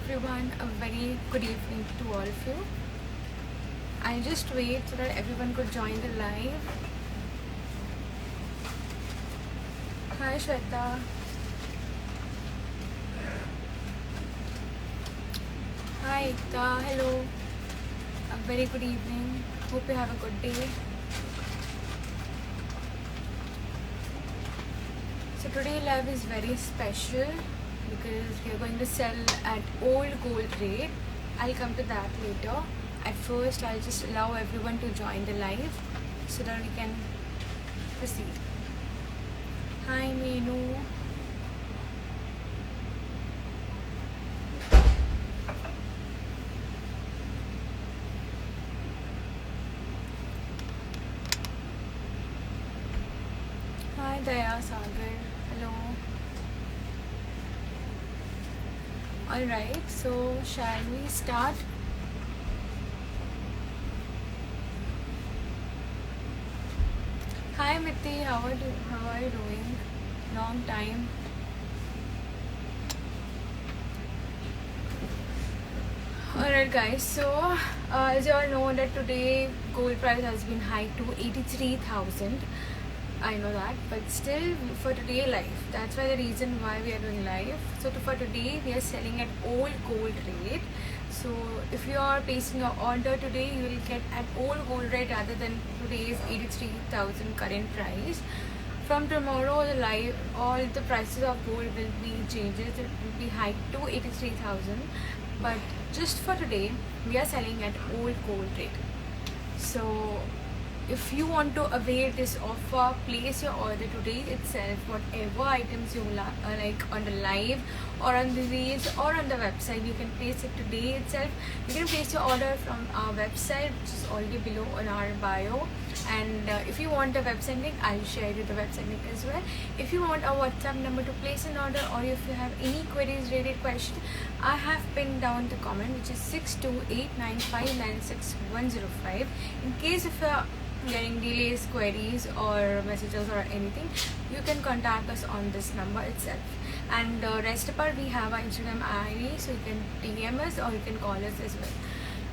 everyone, a very good evening to all of you. I just wait so that everyone could join the live. Hi Shweta. Hi Ekta. Hello. A very good evening. Hope you have a good day. So today live is very special because we are going to sell at old gold rate. I'll come to that later. At first, I'll just allow everyone to join the live so that we can proceed. Hi Meenu. Hi Daya Sagar. Hello. Alright, so shall we start? Hi Miti, how are you doing? Long time. Alright guys, so as you all know that today gold price has been hiked to 83,000. I know that, but still for today live, that's why the reason why we are doing live. So for today we are selling at old gold rate. So if you are placing your order today, you will get at old gold rate rather than today's 83,000 current price. From tomorrow the live, all the prices of gold will be changes. It will be hiked to 83,000. But just for today, we are selling at old gold rate. So if you want to avail this offer, place your order today itself. Whatever items you like on the live or on the reels or on the website, you can place it today itself. You can place your order from our website, which is already below on our bio. And if you want the website link, I'll share you the website link as well. If you want our WhatsApp number to place an order, or if you have any queries related question, I have pinned down the comment, which is 6289596105. In case if you are getting delays, queries or messages or anything, you can contact us on this number itself. And rest apart, we have our Instagram ID, so you can DM us or you can call us as well.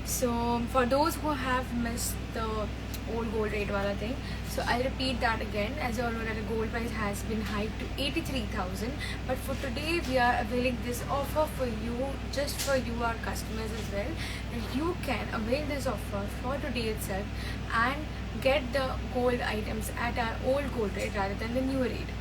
So for those who have missed the old gold rate wala thing, so I'll repeat that again. As you all know that the gold price has been hiked to 83,000, but for today we are availing this offer for you, just for you, our customers as well, that you can avail this offer for today itself and get the gold items at our old gold rate rather than the new rate.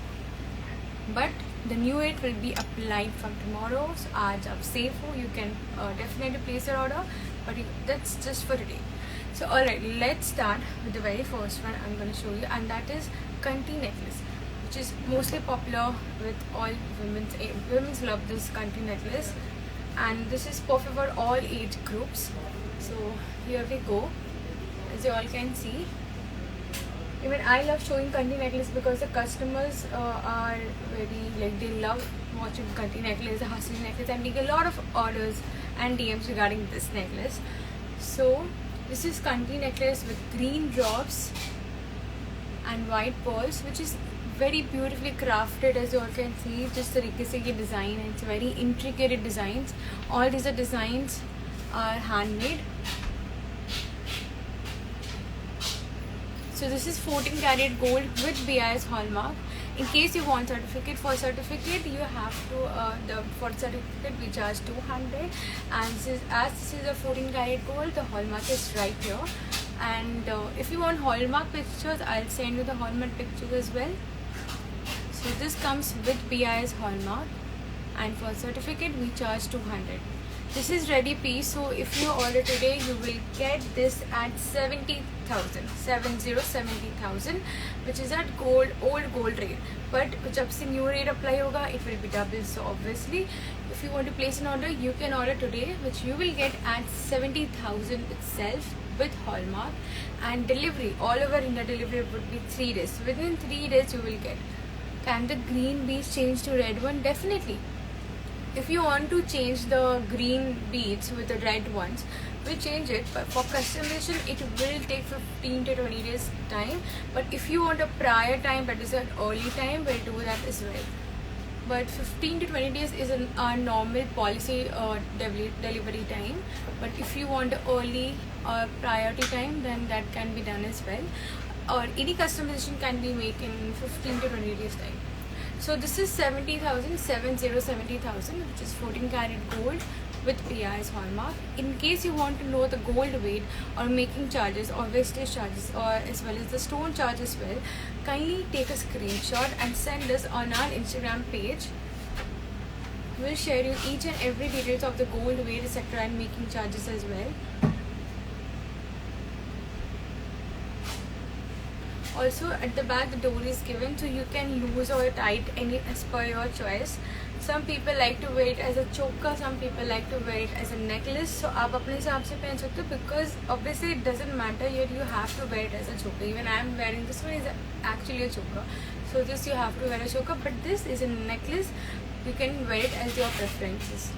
But the new rate will be applied from tomorrow. So aaj aap safe ho, you can definitely place your order, but that's just for today. So alright, let's start with the very first one I'm going to show you, and that is Kanti necklace, which is mostly popular with all women's love this Kanti necklace, and this is perfect for all age groups. So here we go. As you all can see, even I love showing Kanti necklace because the customers are very, like, they love watching Kanti necklace, the Hasini necklace, and we get a lot of orders and DMs regarding this necklace. So this is Kanti necklace with green drops and white pearls, which is very beautifully crafted. As you all can see, just तरीके से ये design, it's very intricate designs. All these designs are handmade. So this is 14 karat gold with BIS hallmark. In case you want certificate, for certificate you have to for certificate we charge 200, and this is a 14 karat gold, the hallmark is right here. And if you want hallmark pictures, I'll send you the hallmark pictures as well. So this comes with BIS hallmark, and for certificate we charge 200. This is ready piece, so if you order today, you will get this at 70,000, which is at old gold rate. But जब से new rate apply होगा, it will be double. So obviously, if you want to place an order, you can order today, which you will get at 70,000 itself with hallmark, and delivery all over India. Delivery would be 3 days. So within 3 days, you will get. Can the green beads change to red one? Definitely. If you want to change the green beads with the red ones, we change it, but for customization it will take 15 to 20 days time. But if you want a prior time, that is an early time, we'll do that as well. but 15 to 20 days is our normal policy delivery time. But if you want early or priority time, then that can be done as well, or any customization can be made in 15 to 20 days time. So this is 70,000, which is 14 karat gold with PI's hallmark. In case you want to know the gold weight or making charges or wastage charges, or as well as the stone charge as well, kindly take a screenshot and send us on our Instagram page. We'll share you each and every details of the gold weight, etc., and making charges as well. Also at the back the door is given, so you can loose or tight any as per your choice. Some people like to wear it as a choker, some people like to wear it as a necklace. So आप अपने हिसाब से पहन सकते हो, because obviously it doesn't matter, yet you have to wear it as a choker. Even I am wearing this one, is actually a choker. So this you have to wear a choker, but this is a necklace. You can wear it as your preferences.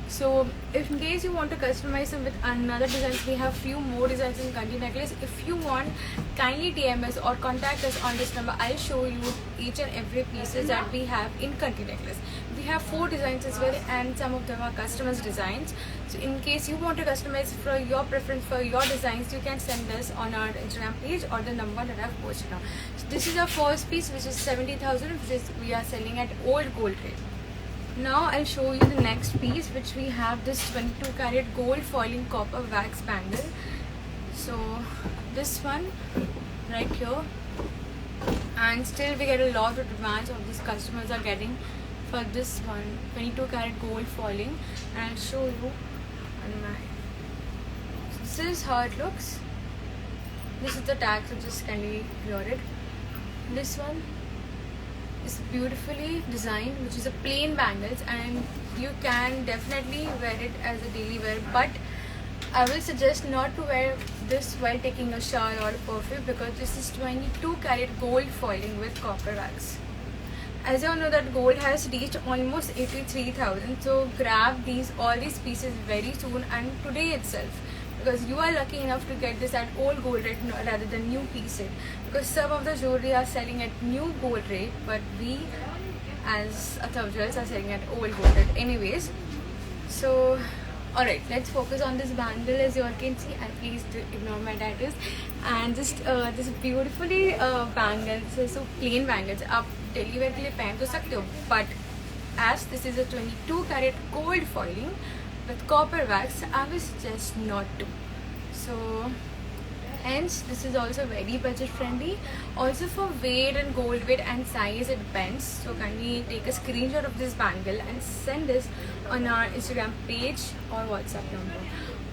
So if in case you want to customize them with another designs, we have few more designs in Kanti necklace. If you want, kindly DM us or contact us on this number. I'll show you each and every pieces that we have in Kanti necklace. We have 4 designs as well, and some of them are customized designs. So in case you want to customize for your preference for your designs, you can send us on our Instagram page or the number that I've posted now. So this is our first piece, which is 70,000, which is we are selling at old gold rate. Now I'll show you the next piece, which we have this 22 karat gold foiling copper wax bangle. So this one right here, and still we get a lot of demands of these customers are getting for this one 22 karat gold foiling, and I'll show you on my. So this is how it looks. This is the tag, so just kindly ignore it. This one is beautifully designed, which is a plain bangles, and you can definitely wear it as a daily wear, but I will suggest not to wear this while taking a shower or a perfume, because this is 22 karat gold foiling with copper wax. As you all know that gold has reached almost 83,000, so grab all these pieces very soon and today itself, because you are lucky enough to get this at old gold rate rather than new piece rate, because some of the jewelry are selling at new gold rate, but we as Athav Jewels are selling at old gold rate anyways. So alright, let's focus on this bangle. As you all can see, and please do ignore my tattoos, and just this beautifully bangles, so plain bangles आप daily wear के लिए पहन तो सकते हो, but as this is a 22 karat gold foiling with copper wax, I will suggest not to. So hence this is also very budget friendly. Also for weight and gold weight and size it depends, so kindly take a screenshot of this bangle and send this on our Instagram page or WhatsApp number.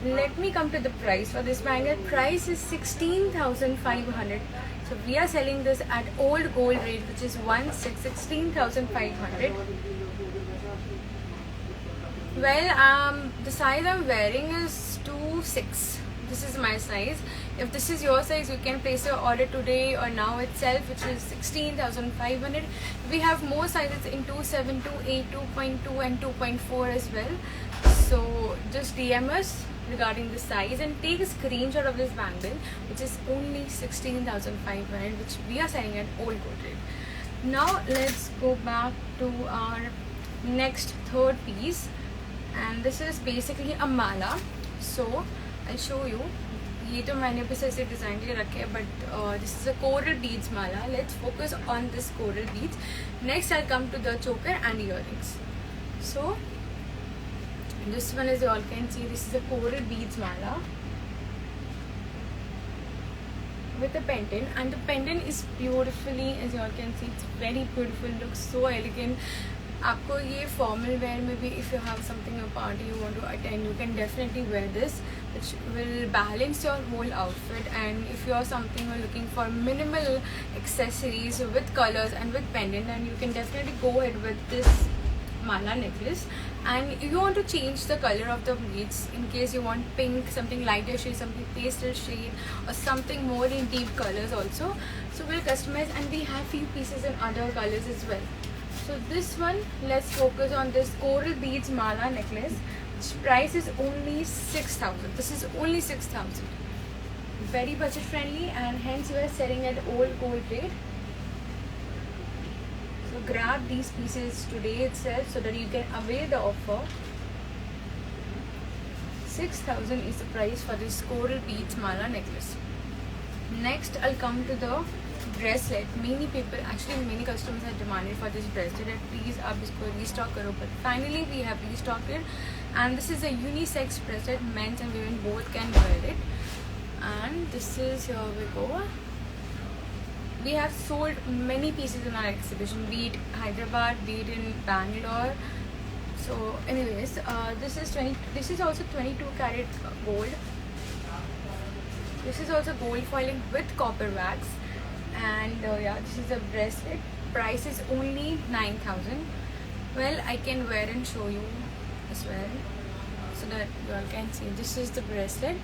Let me come to the price for this bangle. Price is 16,500. So we are selling this at old gold rate, which is 16,500. Well, the size I'm wearing is 2.6. This is my size. If this is your size, you can place your order today or now itself, which is 16,500. We have more sizes in 2.7, 2.8, 2.2 and 2.4 as well. So just DM us regarding the size and take a screenshot of this bangle, which is only 16,500, which we are selling at old gold rate. Now let's go back to our next third piece, and this is basically a mala. So I'll show you. ये तो मैंने बस ऐसे design के लिए रखे हैं, but this is a coral beads mala. Let's focus on this coral beads. Next I'll come to the choker and earrings. So this one, as you all can see, this is a coral beads mala with a pendant, and the pendant is beautifully, as you all can see, it's very beautiful, looks so elegant. आपको ये formal wear में भी, if you have something, a party you want to attend, you can definitely wear this, which will balance your whole outfit. And if you are something you're looking for minimal accessories with colors and with pendant, then you can definitely go ahead with this mala necklace. And if you want to change the color of the beads, in case you want pink, something lighter shade, something pastel shade, or something more in deep colors also, so we'll customize, and we have few pieces in other colors as well. So this one, let's focus on this coral beads mala necklace, which price is only 6,000. This is only 6,000. Very budget friendly, and hence we are selling at old gold rate. So grab these pieces today itself so that you can avail the offer. 6,000 is the price for this coral beads mala necklace. Next, I'll come to the bracelet. Many customers have demanded for this bracelet that please आप इसको restock करो, but finally we have restocked it, and this is a unisex bracelet. Men and women both can wear it, and this is, here we go. We have sold many pieces in our exhibition, be it Hyderabad, be it in Bangalore. So anyways, this is also 22 karat gold. This is also gold foiling with copper wax, and yeah, this is a bracelet. Price is only 9,000. Well, I can wear and show you as well so that you all can see. This is the bracelet,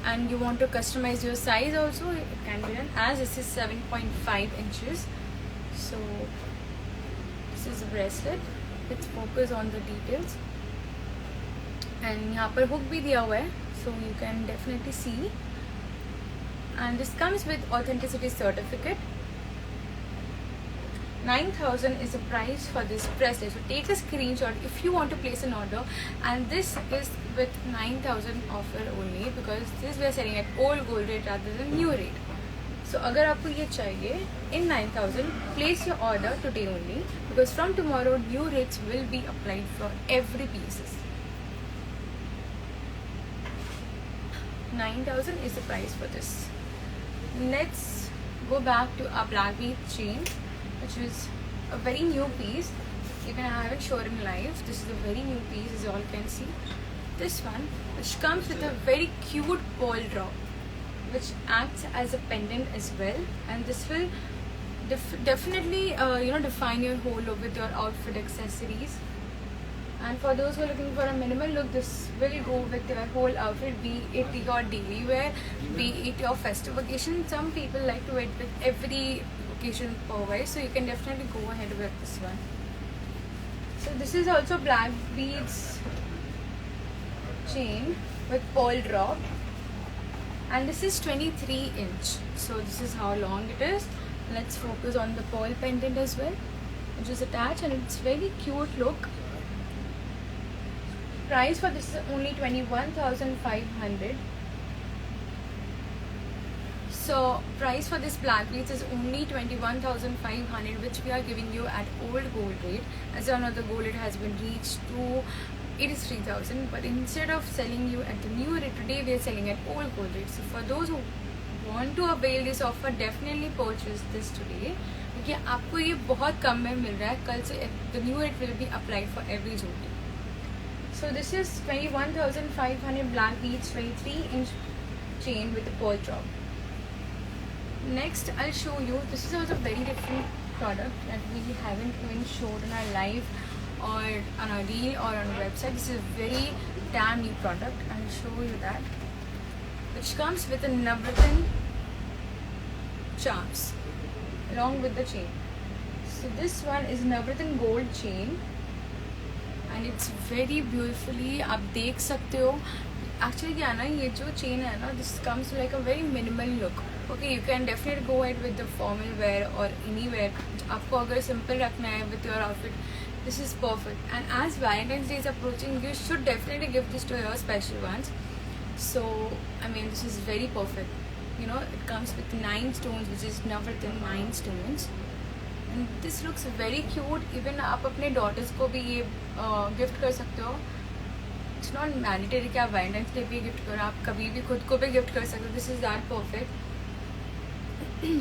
and you want to customize your size also, it can be done, as this is 7.5 inches. So this is the bracelet. Let's focus on the details, and यहाँ पर hook भी दिया हुआ है, so you can definitely see. And this comes with authenticity certificate. 9,000 is the price for this bracelet. So take a screenshot if you want to place an order, and this is with 9,000 offer only, because this we are selling at old gold rate rather than new rate. So अगर आपको ये चाहिए in 9,000, place your order today only, because from tomorrow new rates will be applied for every pieces. 9,000 is the price for this. Let's go back to our black bead chain, which is a very new piece. Even I haven't shown in live. This is a very new piece, as you all can see. This one, which comes with a very cute ball drop, which acts as a pendant as well, and this will definitely define your whole look with your outfit accessories. And for those who are looking for a minimal look, this will go with your whole outfit, be it your daily wear, be it your festive occasion. Some people like to wear it with every occasion per wise, so you can definitely go ahead with this one. So this is also black beads chain with pearl drop, and this is 23 inch. So this is how long it is. Let's focus on the pearl pendant as well, which is attached, and it's very cute look. Price for this is only 21,500. So price for this black beads is only 21,500, which we are giving you at old gold rate. As you know, the gold rate has been reached to 83,000, but instead of selling you at the new rate today, we are selling at old gold rate. So for those who want to avail this offer, definitely purchase this today, क्योंकि आपको ये बहुत कम में मिल रहा है. कल से the new rate will be applied for every jewelry. So this is 21,500 black beads, 23-inch chain with a pearl drop. Next, I'll show you. This is also a very different product that we haven't even showed in our live or on our reel or on our website. This is a very damn new product. I'll show you that, which comes with a Navratna charms along with the chain. So this one is Navratna gold chain, and it's very beautifully, आप देख सकते हो. Actually क्या है ना, ये जो chain है ना, this comes like a very minimal look. Okay, you can definitely go ahead with the formal wear or anywhere. आपको अगर simple रखना है with your outfit, this is perfect. And as Valentine's Day is approaching, you should definitely give this to your special ones. So I mean, this is very perfect. You know, it comes with 9 stones, which is Navratna 9 stones. And this looks very cute. Even आप अपने daughters को भी ये gift कर सकते हो. It's not mandatory कि आप Valentine's Day भी gift करो, आप कभी भी खुद को भी gift कर सकते हो. This is that perfect.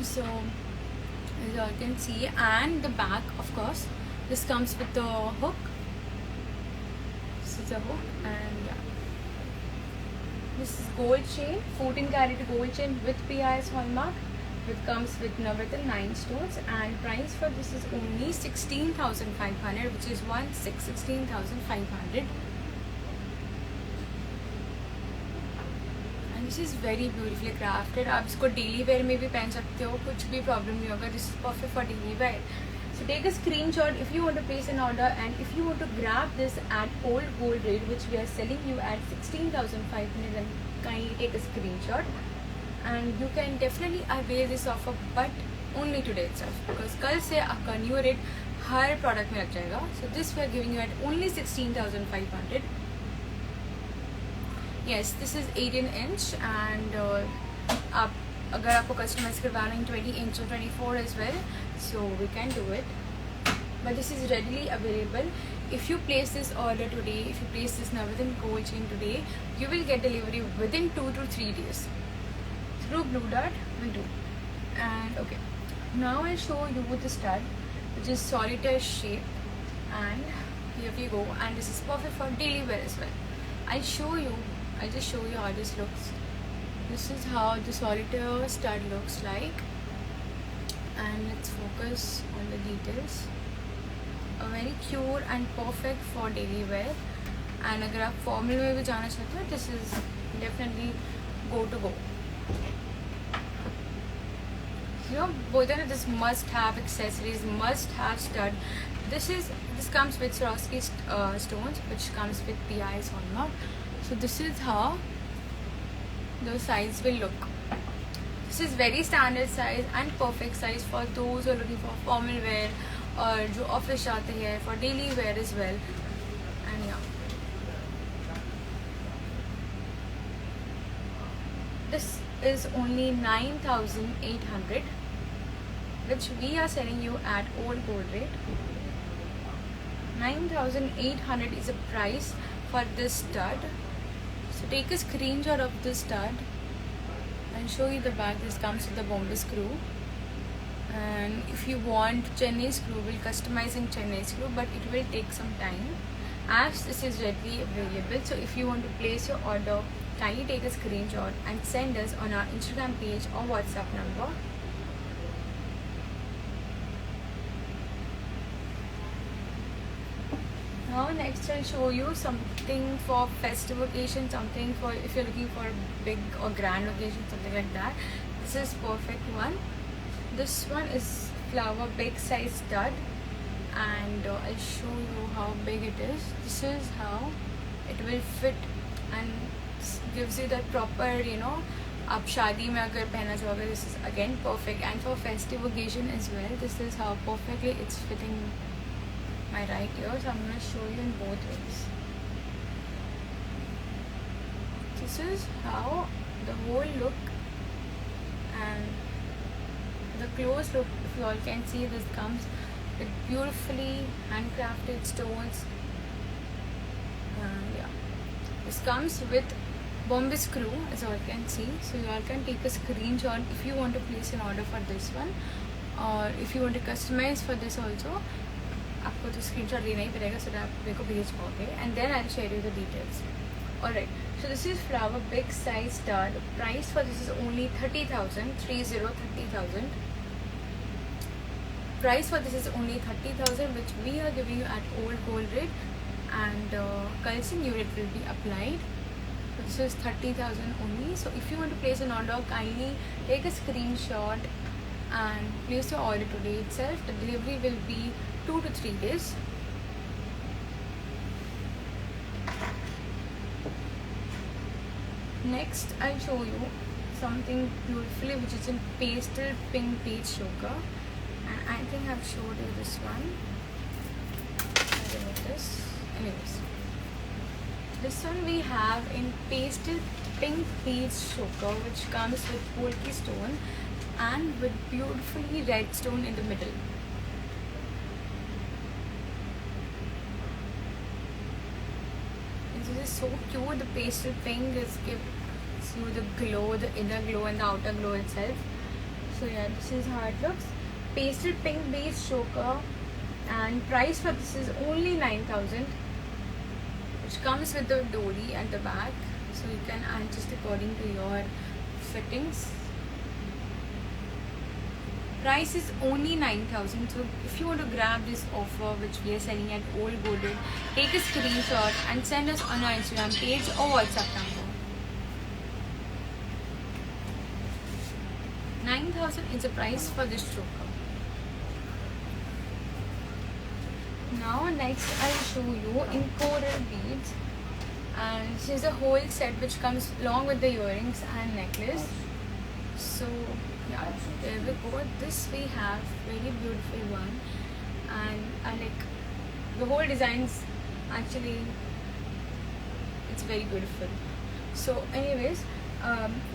So as you all can see, and the back, of course, this comes with the hook. This is a hook, and yeah, this is gold chain, 14 karat gold chain with PIS hallmark. It comes with Navratna 9 stones, and price for this is only 16,500, which is 16,500. And this is very beautifully crafted. आप इसको daily wear में भी पहन सकते हो, कुछ भी problem नहीं होगा. This is perfect for daily wear. So take a screenshot if you want to place an order, and if you want to grab this at old gold rate, which we are selling you at 16,500, then kindly take a screenshot. And you can definitely avail this offer, but only today itself, because कल से आपका new rate हर product में लग जाएगा. So this we are giving you at only 16,500. Yes, this is 18 inch and आप अगर आपको customise करवाना है 20 inch or 24 as well, so we can do it. But this is readily available. If you place this order today, if you place this now within cold chain today, you will get delivery within 2 to 3 days. Through Blue Dart we do. And okay, now I'll show you the stud, which is solitaire shape, and here we go. And this is perfect for daily wear as well. I'll just show you how this looks. This is how the solitaire stud looks like, and let's focus on the details. A very cute and perfect for daily wear. And अगर आप formal में भी जाना चाहते हो, this is definitely go to go. You know, both of this must have accessories, must have stud. This comes with Swarovski stones, which comes with PI's hallmark. So this is how the size will look. This is very standard size and perfect size for those who are looking for formal wear और जो office जाते हैं, for daily wear as well. And yeah, this is only 9,800, which we are selling you at old gold rate. 9,800 is the price for this stud. So take a screenshot of this stud and show you the bag. This comes with the Bombay screw, and if you want Chennai screw, we'll customizing Chennai screw, but it will take some time as this is readily available. So if you want to place your order, kindly take a screenshot and send us on our Instagram page or WhatsApp number. Now next I'll show you something for festive occasion, something for if you're looking for a big or grand occasion, something like that. This is perfect one. This one is flower big size stud, and I'll show you how big it is. This is how it will fit and gives you that proper, you know, आप शादी में अगर पहनना चाहोगे, this is again perfect. And for festive occasion as well, this is how perfectly it's fitting my right ear. So I'm going to show you in both ways. This is how the whole look, and the close look, if you all can see, this comes with beautifully handcrafted stones. And yeah, this comes with Bombay screw, as you all can see. So you all can take a screenshot if you want to place an order for this one, or if you want to customize for this also. आपको तो screenshot लेना ही पड़ेगा, so आप मेरे को भेज पाओगे, and then I'll share you the details. Alright, so this is flower big size stud. Price for this is only 30,000. Price for this is only 30,000, which we are giving you at old gold rate, and currency unit will be applied. This is 30,000 only. So if you want to place an order, kindly take a screenshot and place your order today itself. The delivery will be 2 to 3 days. Next I'll show you something beautifully, which is in pastel pink beach choker, and I think I've showed you this one. I don't know this. Anyways, this one we have in pastel pink beach choker, which comes with polki stone and with beautifully red stone in the middle. This is so cute. The pastel pink gives you the glow, the inner glow and the outer glow itself. So yeah, this is how it looks. Pastel pink base choker, and price for this is only 9,000, which comes with the dolly at the back, so you can adjust according to your fittings. Price is only 9,000. So if you want to grab this offer, which we are selling at old gold rate, take a screenshot and send us on our Instagram page or WhatsApp number. 9,000 is the price for this choker. Now next I'll show you in coral beads, and this is a whole set which comes along with the earrings and necklace. So yeah, there we go. This we have very beautiful one, and like the whole designs actually it's very beautiful. So anyways,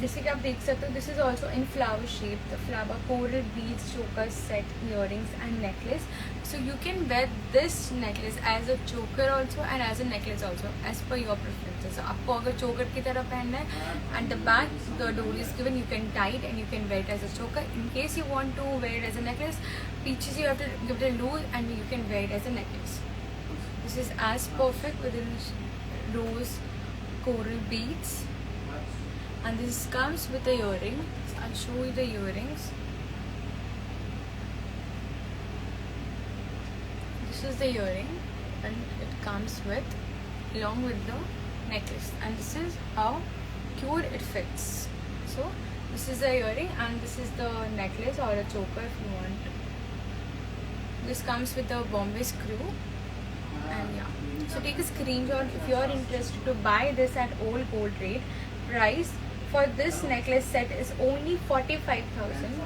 जैसे कि आप देख सकते हो, this is also in flower shape, the flower coral beads choker set, earrings and necklace. So you can wear this necklace as a choker also and as a necklace also as per your preferences. So आपको अगर choker की तरह पहनना है, and the back the dowry is given, you can tie it and you can wear it as a choker. In case you want to wear it as a necklace, pieces you have to give it a loose and you can wear it as a necklace. This is as perfect with the rose coral beads. And this comes with the earring. I'll show you the earrings. This is the earring and it comes with along with the necklace, and this is how cute it fits. So this is the earring and this is the necklace or a choker if you want. This comes with the Bombay screw, and yeah, so take a screenshot if you are interested to buy this at all gold rate. Price for this necklace set is only 45,000,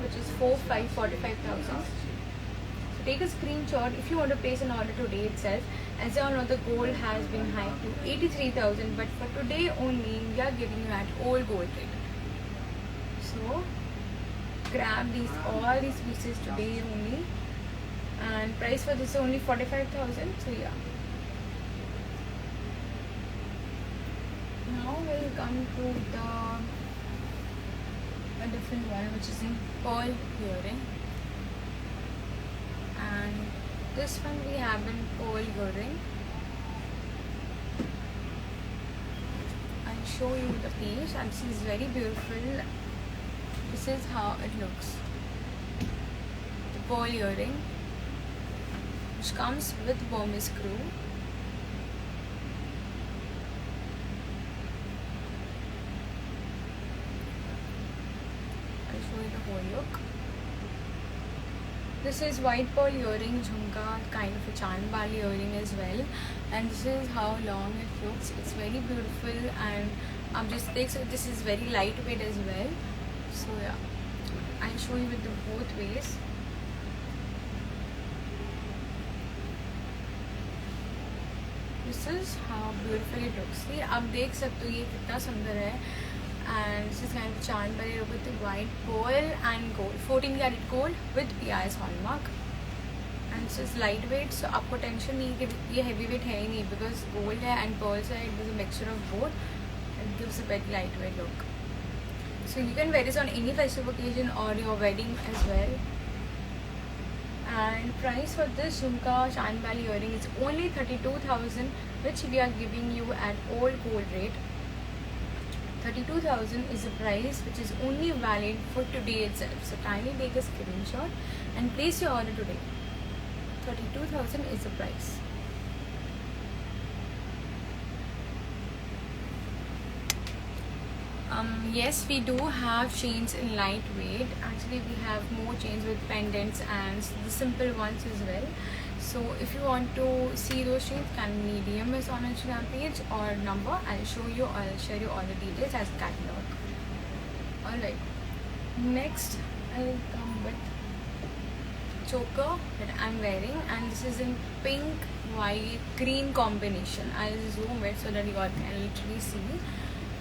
which is 45,000. So take a screenshot if you want to place an order today itself. As you all know, the gold has been hiked to 83,000, but for today only we are giving you at all gold rate. So grab all these pieces today only, and price for this is only 45,000. So yeah. Now we'll come to a different one, which is in pearl earring, and this one we have in pearl earring. I'll show you the piece, and this is very beautiful. This is how it looks. The pearl earring, which comes with Bombay screw. The whole look. This is white pearl earring, jhumka, kind of a chand bali earring as well, and this is how long it looks. It's very beautiful, and just take, so this is very lightweight as well. So yeah, I'll show you with the both ways. This is how beautiful it looks. See, आप देख सकते हो ये कितना सुंदर है. And this is kind of charmed by with the white pearl and gold, 14 karat gold with PIS hallmark. And this is lightweight, so आपको tension नहीं कि ये heavy weight है ही नहीं, because gold है and pearls है, it is a mixture of both. It gives a very lightweight look. So you can wear this on any festive occasion or your wedding as well. And price for this jhumka Chand Bali earring is only 32,000, which we are giving you at all gold rate. 32,000 is the price, which is only valid for today itself. So kindly take a screenshot and place your order today. 32,000 is the price. Yes, we do have chains in lightweight. Actually, we have more chains with pendants and the simple ones as well. So if you want to see those chains, can medium is on Instagram page or number. I'll show you. I'll share you all the details as catalog. Alright. Next, I'll come with choker that I'm wearing, and this is in pink, white, green combination. I'll zoom it so that you all can literally see.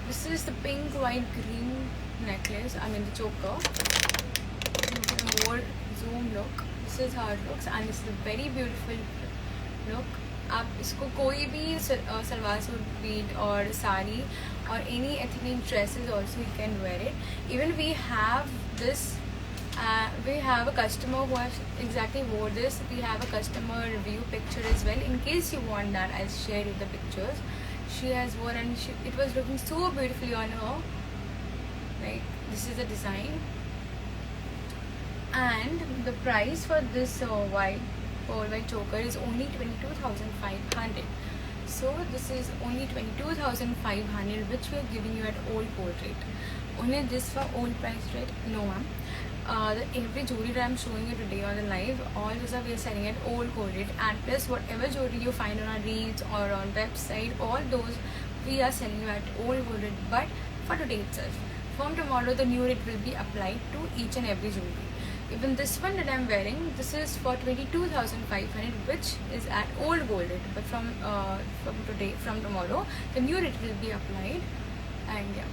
This is the pink, white, green necklace. I mean the choker. More zoom look. This is how it looks, and this is a very beautiful look. आप इसको कोई भी salwar suit beat और साड़ी और any ethnic dresses also you can wear it. Even we have this. We have a customer who has exactly wore this. We have a customer review picture as well. In case you want that, I'll share you the pictures. She has worn, and it was looking so beautifully on her. Like, this is the design. And the price for this white choker is only 22,500. So this is only 22,500, which we are giving you at all gold rate. Only this for old price rate? No, ma'am. Every jewelry that I'm showing you today on the live, all those are we are selling at all gold rate, and plus whatever jewelry you find on our reels or on website, all those we are selling you at all gold rate. But for today itself, from tomorrow the new rate will be applied to each and every jewelry. even this one that I'm wearing, this is for 22,500, which is at old gold rate, but from tomorrow the new rate will be applied. And yeah,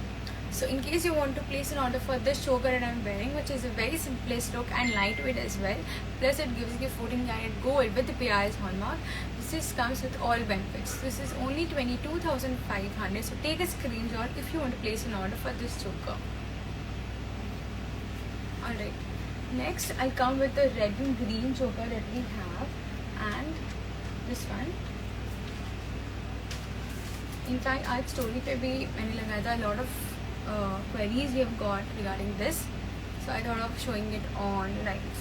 so in case you want to place an order for this choker that I'm wearing, which is a very simplest look and lightweight as well, plus it gives you 14 karat gold with the PI's hallmark. This comes with all benefits. This is only 22,500. So take a screenshot if you want to place an order for this choker. Alright, next I'll come with the red and green choker that we have, and this one. In fact, आज story पे भी मैंने लगाया था, a lot of queries we have got regarding this, so I thought of showing it on live.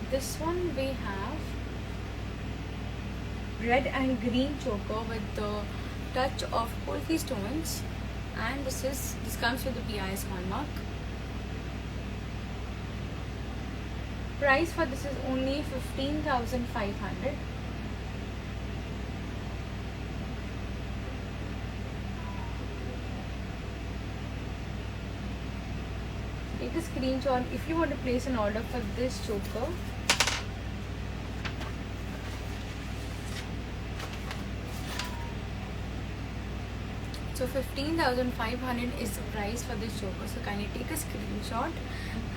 This one we have red and green choker with the touch of Polki stones, and this comes with the PI's hallmark. Price for this is only 15,500. Take a screenshot if you want to place an order for this choker. So 15,500 is the price for this choker. So kindly take a screenshot.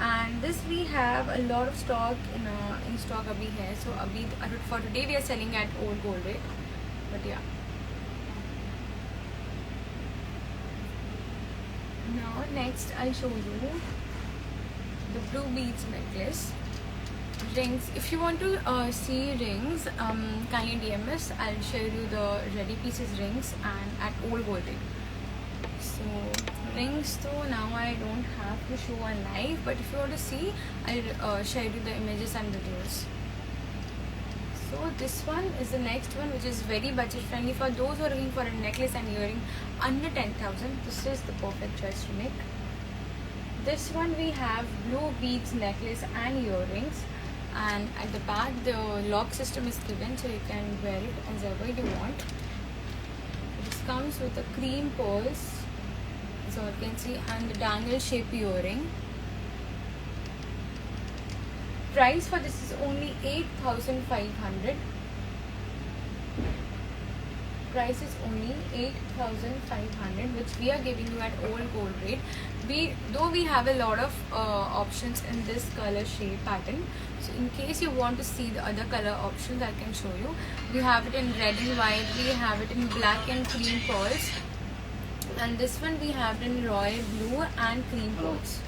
And this we have a lot of stock in stock abhi hai. So abhi for today we are selling at old gold rate. But yeah. Now next I'll show you the blue beads necklace. Rings. If you want to see rings, kindly DM us. I'll show you the ready pieces rings and at old gold rate. So rings though now I don't have to show on live, but if you want to see, I'll share you the images and videos. So this one is the next one, which is very budget friendly for those who are looking for a necklace and earring under 10,000. This is the perfect choice to make. This one we have blue beads necklace and earrings, and at the back the lock system is given, so you can wear it as ever you want. This comes with the cream pearls, so you can see, and the dangle shape earring. Price for this is only 8,500. Price is only 8,500, which we are giving you at old gold rate. Though we have a lot of options in this color shape pattern, so in case you want to see the other color options, I can show you. We have it in red and white, we have it in black and cream pearls, and this one we have it in royal blue and cream pearls.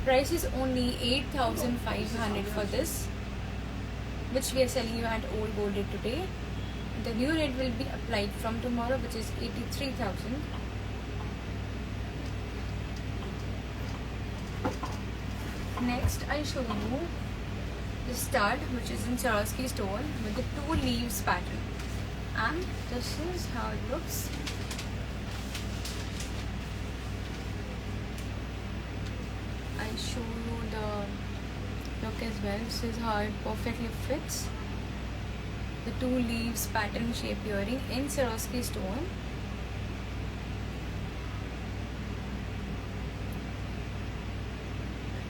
Price is only 8,500 for this, which we are selling you at old gold rate today. The new rate will be applied from tomorrow, which is 83,000. Next, I'll show you the stud, which is in Swarovski stone with the 2 leaves pattern, and this is how it looks. I'll show you the look as well. This is how it perfectly fits. The 2 leaves pattern shape earring in Swarovski stone.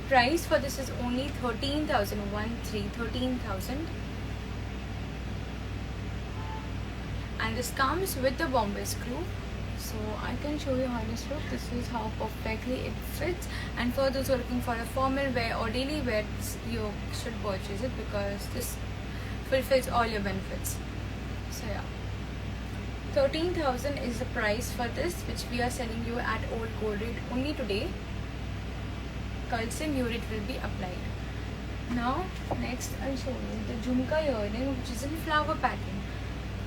Price for this is only 13,000. And this comes with the Bombay screw. So I can show you how this looks. This is how perfectly it fits, and for those who are looking for a formal wear or daily wear, you should purchase it because this fulfills all your benefits. So yeah, 13,000 is the price for this, which we are selling you at old gold rate only today. Kal se new rate will be applied. Now next I'll show you the jhumka earring, which is in flower pattern,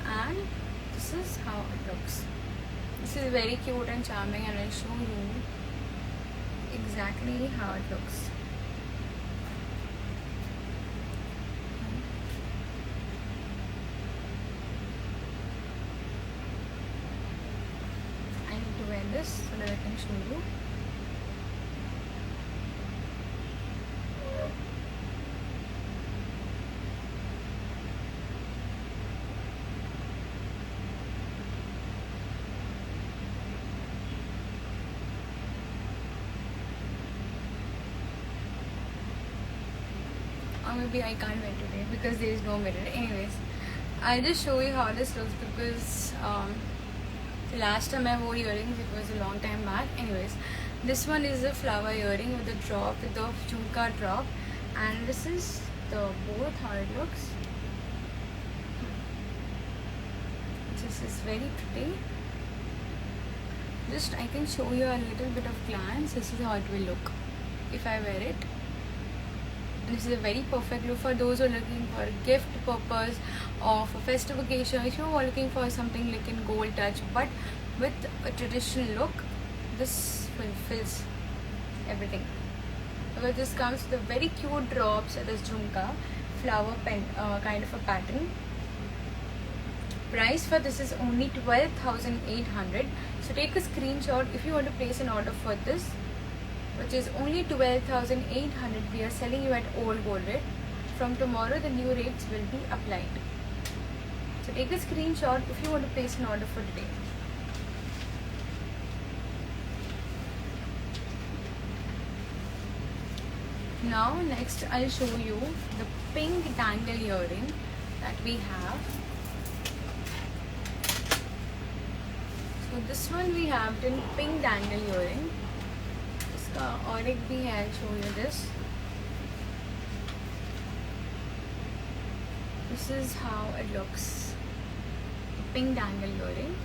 and this is how it looks. This is very cute and charming, and I'll show you exactly how it looks. I need to wear this so that I can show you. maybe I can't wear today because there is no mirror. Anyways, I'll just show you how this looks because the last time I wore earrings, it was a long time back. Anyways, this one is a flower earring with a drop, with the jhumka drop, and this is the both how it looks. This is very pretty. Just I can show you a little bit of glance. This is how it will look if I wear it. This is a very perfect look for those who are looking for a gift purpose or for festive occasion. If you are looking for something like in gold touch but with a traditional look, this fulfills everything. Because this comes with a very cute drops, this jhumka flower pen kind of a pattern. Price for this is only 12,800. So take a screenshot if you want to place an order for this, which is only 12,800. We are selling you at old gold rate. From tomorrow the new rates will be applied. So take a screenshot if you want to place an order for today. Now next I'll show you the pink dangle earring that we have. So this one we have in pink dangle earring. और एक भी है, I'll show you this. This is how it looks. Pink dangle earring.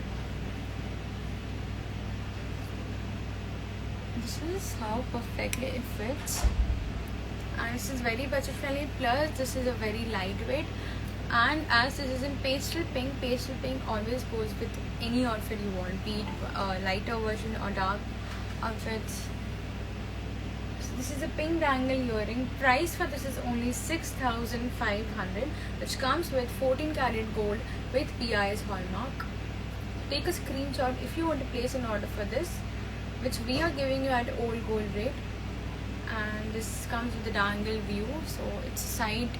This is how perfectly it fits, and this is very budget friendly. Plus, this is a very lightweight. And as this is in pastel pink always goes with any outfit you want, be it a lighter version or dark outfits. This is a pink dangle earring. Price for this is only 6,500, which comes with 14 karat gold with PI's hallmark. Take a screenshot if you want to place an order for this, which we are giving you at old gold rate. And this comes with the dangle view, so it's a side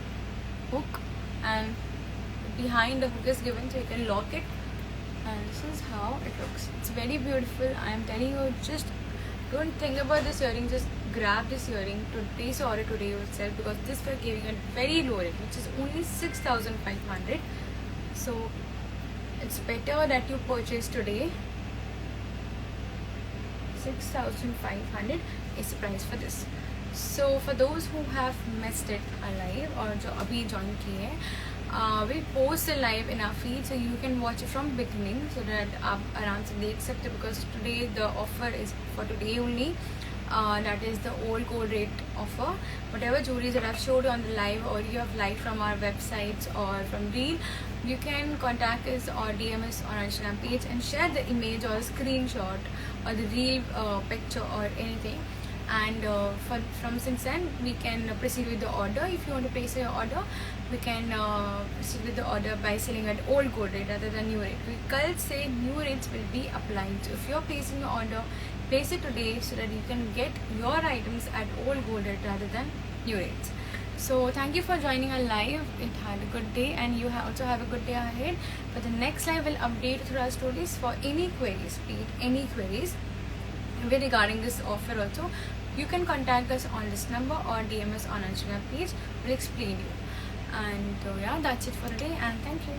hook, and behind the hook is given so you can lock it. And this is how it looks. It's very beautiful. I am telling you, just don't think about this earring, just grab this earring to place order today yourself, because this we are giving at very low rate, which is only 6,500. So it's better that you purchase today. 6,500 is the price for this. So for those who have missed it alive or जो अभी join किए हैं, we post the live in our feed so you can watch it from beginning, so that आप आराम से देख सकते, because today the offer is for today only. That is the old gold rate offer. Whatever jewelries that I've showed on the live or you have liked from our websites or from Reel, you can contact us or DM us on our Instagram page and share the image or a screenshot or the Reel picture or anything. And from since then we can proceed with the order. If you want to place your order, we can proceed with the order by selling at old gold rate rather than new rate. We कल से new rates will be applied. So if you are placing your order, place it today so that you can get your items at old gold rate rather than new rates. So thank you for joining our live. It had a good day, and you also have a good day ahead. For the next live, we'll update through our stories for any queries, please, any queries regarding this offer also. You can contact us on this number or DM us on our Instagram page. We'll explain you. And yeah, that's it for today, and thank you.